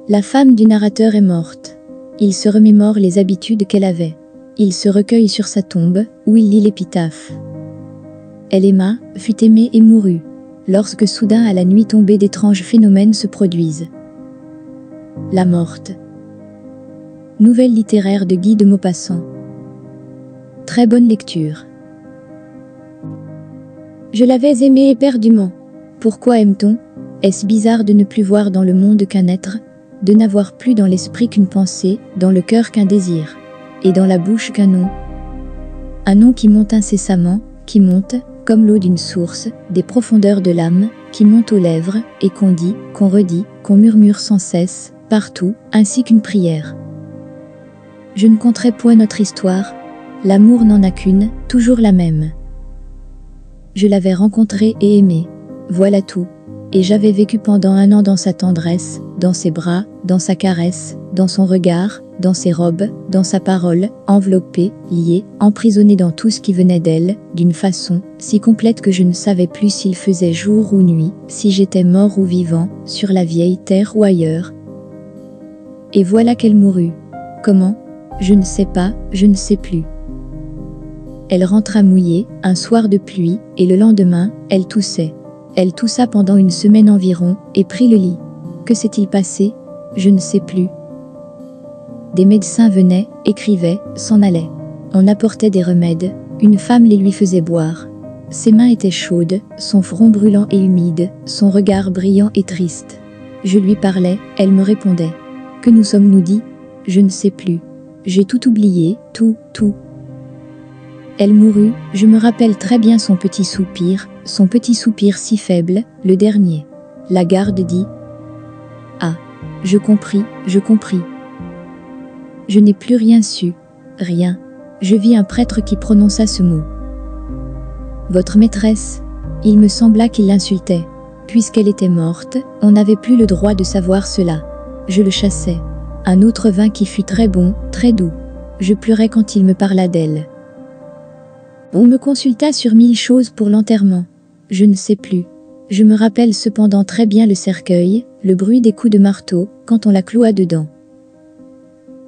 La femme du narrateur est morte. Il se remémore les habitudes qu'elle avait. Il se recueille sur sa tombe, où il lit l'épitaphe. Elle aima, fut aimée et mourut, lorsque soudain à la nuit tombée d'étranges phénomènes se produisent. La morte. Nouvelle littéraire de Guy de Maupassant. Très bonne lecture. Je l'avais aimée éperdument. Pourquoi aime-t-on? Est-ce bizarre de ne plus voir dans le monde qu'un être, de n'avoir plus dans l'esprit qu'une pensée, dans le cœur qu'un désir, et dans la bouche qu'un nom? Un nom qui monte incessamment, qui monte, comme l'eau d'une source, des profondeurs de l'âme, qui monte aux lèvres, et qu'on dit, qu'on redit, qu'on murmure sans cesse, partout, ainsi qu'une prière. Je ne conterai point notre histoire, l'amour n'en a qu'une, toujours la même. Je l'avais rencontré et aimé, voilà tout, et j'avais vécu pendant 1 an dans sa tendresse, dans ses bras, dans sa caresse, dans son regard, dans ses robes, dans sa parole, enveloppé, lié, emprisonné dans tout ce qui venait d'elle, d'une façon si complète que je ne savais plus s'il faisait jour ou nuit, si j'étais mort ou vivant, sur la vieille terre ou ailleurs. Et voilà qu'elle mourut. Comment? Je ne sais pas, je ne sais plus. Elle rentra mouillée, un soir de pluie, et le lendemain, elle toussait. Elle toussa pendant 1 semaine environ, et prit le lit. Que s'est-il passé? Je ne sais plus. Des médecins venaient, écrivaient, s'en allaient. On apportait des remèdes, une femme les lui faisait boire. Ses mains étaient chaudes, son front brûlant et humide, son regard brillant et triste. Je lui parlais, elle me répondait. Que nous sommes-nous dit? Je ne sais plus. J'ai tout oublié, tout. Elle mourut, je me rappelle très bien son petit soupir si faible, le dernier. La garde dit. Ah, je compris. Je n'ai plus rien su, rien. Je vis un prêtre qui prononça ce mot. Votre maîtresse? Il me sembla qu'il l'insultait. Puisqu'elle était morte, on n'avait plus le droit de savoir cela. Je le chassai. Un autre vin qui fut très bon, très doux. Je pleurais quand il me parla d'elle. On me consulta sur 1000 choses pour l'enterrement. Je ne sais plus. Je me rappelle cependant très bien le cercueil, le bruit des coups de marteau, quand on la cloua dedans.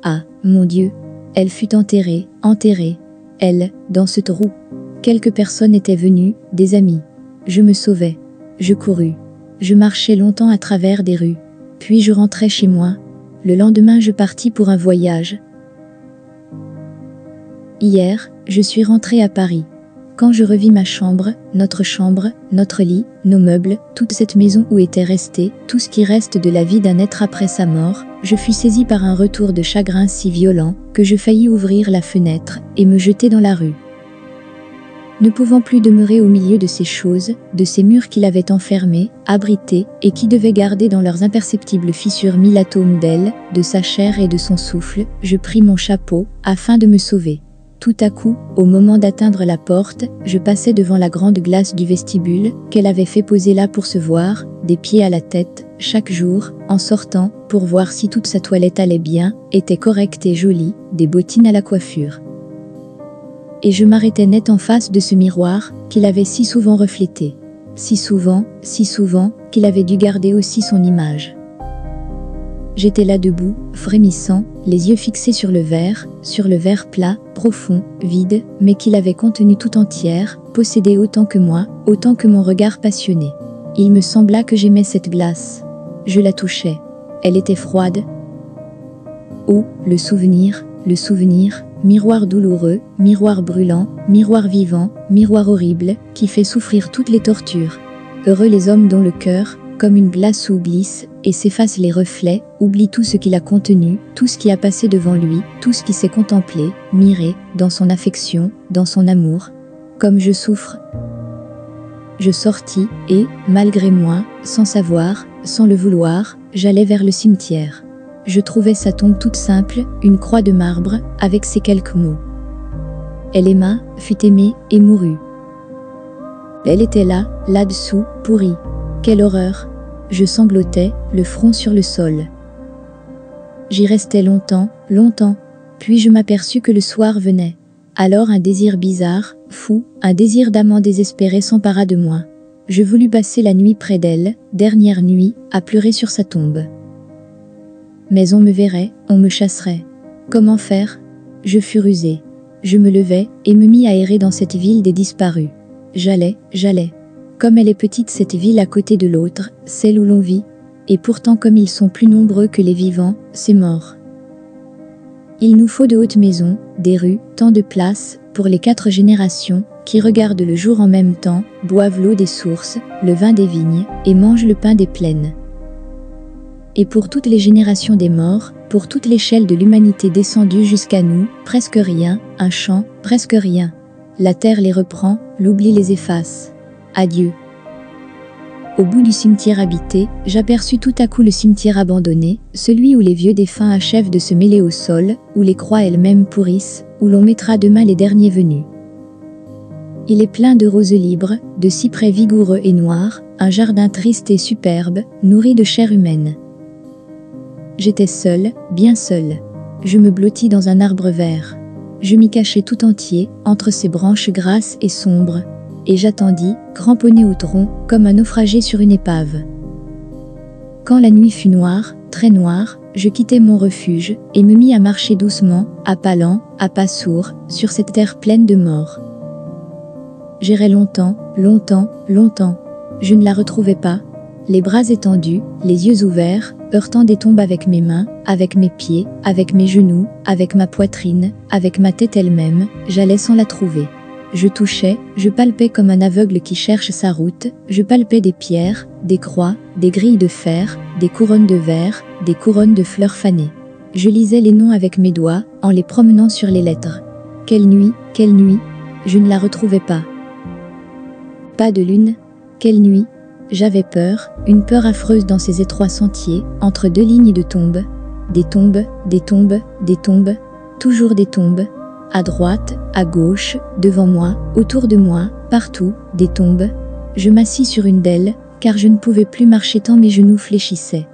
Ah, mon Dieu! Elle fut enterrée, elle, dans ce trou. Quelques personnes étaient venues, des amis. Je me sauvai. Je courus. Je marchai longtemps à travers des rues. Puis je rentrai chez moi. Le lendemain je partis pour un voyage. Hier, je suis rentrée à Paris. Quand je revis ma chambre, notre lit, nos meubles, toute cette maison où était resté, tout ce qui reste de la vie d'un être après sa mort, je fus saisie par un retour de chagrin si violent, que je faillis ouvrir la fenêtre, et me jeter dans la rue. Ne pouvant plus demeurer au milieu de ces choses, de ces murs qui l'avaient enfermée, abritée, et qui devaient garder dans leurs imperceptibles fissures 1000 atomes d'elle, de sa chair et de son souffle, je pris mon chapeau, afin de me sauver. Tout à coup, au moment d'atteindre la porte, je passais devant la grande glace du vestibule, qu'elle avait fait poser là pour se voir, des pieds à la tête, chaque jour, en sortant, pour voir si toute sa toilette allait bien, était correcte et jolie, des bottines à la coiffure. Et je m'arrêtais net en face de ce miroir, qu'il avait si souvent reflété. Si souvent, qu'il avait dû garder aussi son image. J'étais là debout, frémissant, les yeux fixés sur le verre plat, profond, vide, mais qui l'avait contenu tout entière, possédée autant que moi, autant que mon regard passionné. Il me sembla que j'aimais cette glace. Je la touchais. Elle était froide. Oh, le souvenir, miroir douloureux, miroir brûlant, miroir vivant, miroir horrible, qui fait souffrir toutes les tortures. Heureux les hommes dont le cœur, comme une glace où glisse, et s'efface les reflets, oublie tout ce qu'il a contenu, tout ce qui a passé devant lui, tout ce qui s'est contemplé, miré, dans son affection, dans son amour. Comme je souffre. Je sortis, et, malgré moi, sans savoir, sans le vouloir, j'allais vers le cimetière. Je trouvais sa tombe toute simple, une croix de marbre, avec ces quelques mots. Elle aima, fut aimée, et mourut. Elle était là, là-dessous, pourrie. Quelle horreur! Je sanglotais, le front sur le sol. J'y restais longtemps, puis je m'aperçus que le soir venait. Alors un désir bizarre, fou, un désir d'amant désespéré s'empara de moi. Je voulus passer la nuit près d'elle, dernière nuit, à pleurer sur sa tombe. Mais on me verrait, on me chasserait. Comment faire? Je fus rusé. Je me levai et me mis à errer dans cette ville des disparus. J'allais. Comme elle est petite cette ville à côté de l'autre, celle où l'on vit, et pourtant comme ils sont plus nombreux que les vivants, c'est mort. Il nous faut de hautes maisons, des rues, tant de places, pour les 4 générations, qui regardent le jour en même temps, boivent l'eau des sources, le vin des vignes, et mangent le pain des plaines. Et pour toutes les générations des morts, pour toute l'échelle de l'humanité descendue jusqu'à nous, presque rien, un chant, presque rien. La terre les reprend, l'oubli les efface. Adieu. Au bout du cimetière habité, j'aperçus tout à coup le cimetière abandonné, celui où les vieux défunts achèvent de se mêler au sol, où les croix elles-mêmes pourrissent, où l'on mettra demain les derniers venus. Il est plein de roses libres, de cyprès vigoureux et noirs, un jardin triste et superbe, nourri de chair humaine. J'étais seul, bien seul. Je me blottis dans un arbre vert. Je m'y cachai tout entier, entre ses branches grasses et sombres, et j'attendis, cramponné au tronc, comme un naufragé sur une épave. Quand la nuit fut noire, très noire, je quittai mon refuge, et me mis à marcher doucement, à pas lents, à pas sourds, sur cette terre pleine de morts. J'errai longtemps. Je ne la retrouvai pas. Les bras étendus, les yeux ouverts, heurtant des tombes avec mes mains, avec mes pieds, avec mes genoux, avec ma poitrine, avec ma tête elle-même, j'allais sans la trouver. Je touchais, je palpais comme un aveugle qui cherche sa route, je palpais des pierres, des croix, des grilles de fer, des couronnes de verre, des couronnes de fleurs fanées. Je lisais les noms avec mes doigts, en les promenant sur les lettres. Quelle nuit, je ne la retrouvais pas. Pas de lune, quelle nuit. J'avais peur, une peur affreuse dans ces étroits sentiers, entre 2 lignes de tombes. Des tombes, toujours des tombes. À droite, à gauche, devant moi, autour de moi, partout, des tombes. Je m'assis sur une d'elles, car je ne pouvais plus marcher tant mes genoux fléchissaient.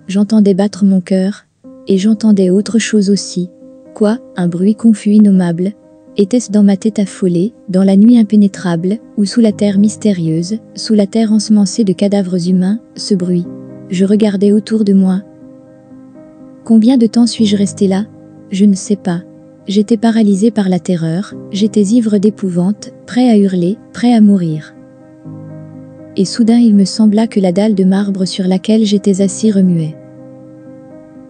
J'entendais battre mon cœur, et j'entendais autre chose aussi. Quoi, un bruit confus innommable? Était-ce dans ma tête affolée, dans la nuit impénétrable, ou sous la terre mystérieuse, sous la terre ensemencée de cadavres humains, ce bruit? Je regardais autour de moi. Combien de temps suis-je resté là? Je ne sais pas. J'étais paralysé par la terreur, j'étais ivre d'épouvante, prêt à hurler, prêt à mourir. Et soudain il me sembla que la dalle de marbre sur laquelle j'étais assis remuait.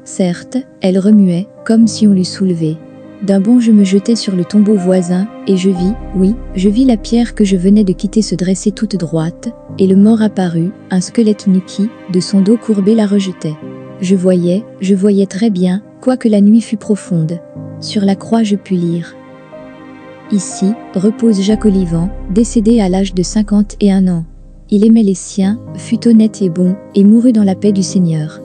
Certes, elle remuait, comme si on l'eût soulevée. D'un bond je me jetai sur le tombeau voisin, et je vis la pierre que je venais de quitter se dresser toute droite, et le mort apparut, un squelette nu qui, de son dos courbé la rejetait. Je voyais très bien, quoique la nuit fût profonde. Sur la croix je pus lire. Ici, repose Jacques Olivant, décédé à l'âge de 51 ans. Il aimait les siens, fut honnête et bon, et mourut dans la paix du Seigneur.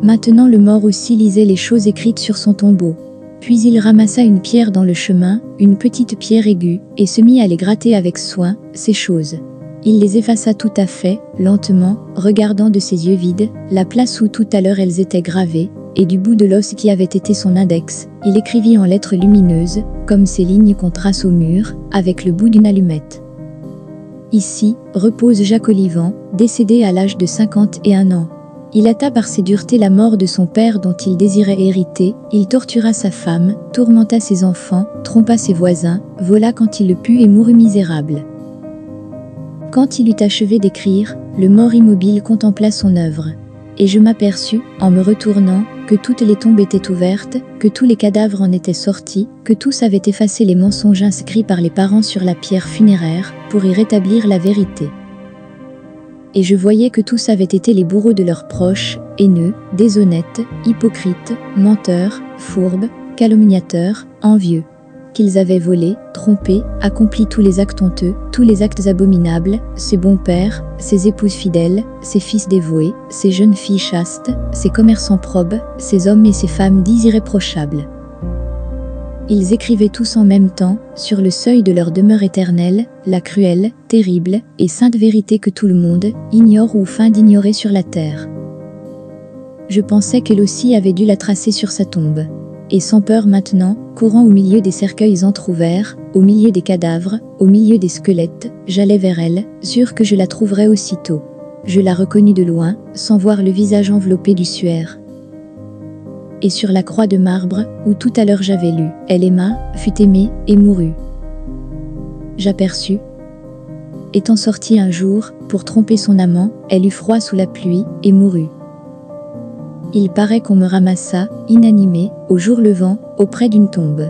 Maintenant le mort aussi lisait les choses écrites sur son tombeau. Puis il ramassa une pierre dans le chemin, une petite pierre aiguë, et se mit à les gratter avec soin, ces choses. Il les effaça tout à fait, lentement, regardant de ses yeux vides, la place où tout à l'heure elles étaient gravées, et du bout de l'os qui avait été son index, il écrivit en lettres lumineuses, comme ces lignes qu'on trace au mur, avec le bout d'une allumette. Ici, repose Jacques Olivant, décédé à l'âge de 51 ans. Il hâta par ses duretés la mort de son père dont il désirait hériter, il tortura sa femme, tourmenta ses enfants, trompa ses voisins, vola quand il le put et mourut misérable. Quand il eut achevé d'écrire, le mort immobile contempla son œuvre. Et je m'aperçus, en me retournant, que toutes les tombes étaient ouvertes, que tous les cadavres en étaient sortis, que tous avaient effacé les mensonges inscrits par les parents sur la pierre funéraire, pour y rétablir la vérité. Et je voyais que tous avaient été les bourreaux de leurs proches, haineux, déshonnêtes, hypocrites, menteurs, fourbes, calomniateurs, envieux. Qu'ils avaient volé, trompé, accompli tous les actes honteux, tous les actes abominables, ces bons pères, ces épouses fidèles, ces fils dévoués, ces jeunes filles chastes, ces commerçants probes, ces hommes et ces femmes dits irréprochables. Ils écrivaient tous en même temps, sur le seuil de leur demeure éternelle, la cruelle, terrible et sainte vérité que tout le monde ignore ou feint d'ignorer sur la terre. Je pensais qu'elle aussi avait dû la tracer sur sa tombe. Et sans peur maintenant, courant au milieu des cercueils entr'ouverts, au milieu des cadavres, au milieu des squelettes, j'allais vers elle, sûr que je la trouverais aussitôt. je la reconnus de loin, sans voir le visage enveloppé du suaire. Et sur la croix de marbre, où tout à l'heure j'avais lu, elle aima, fut aimée, et mourut. J'aperçus. Étant sortie un jour, pour tromper son amant, elle eut froid sous la pluie, et mourut. Il paraît qu'on me ramassa, inanimée, au jour levant, auprès d'une tombe.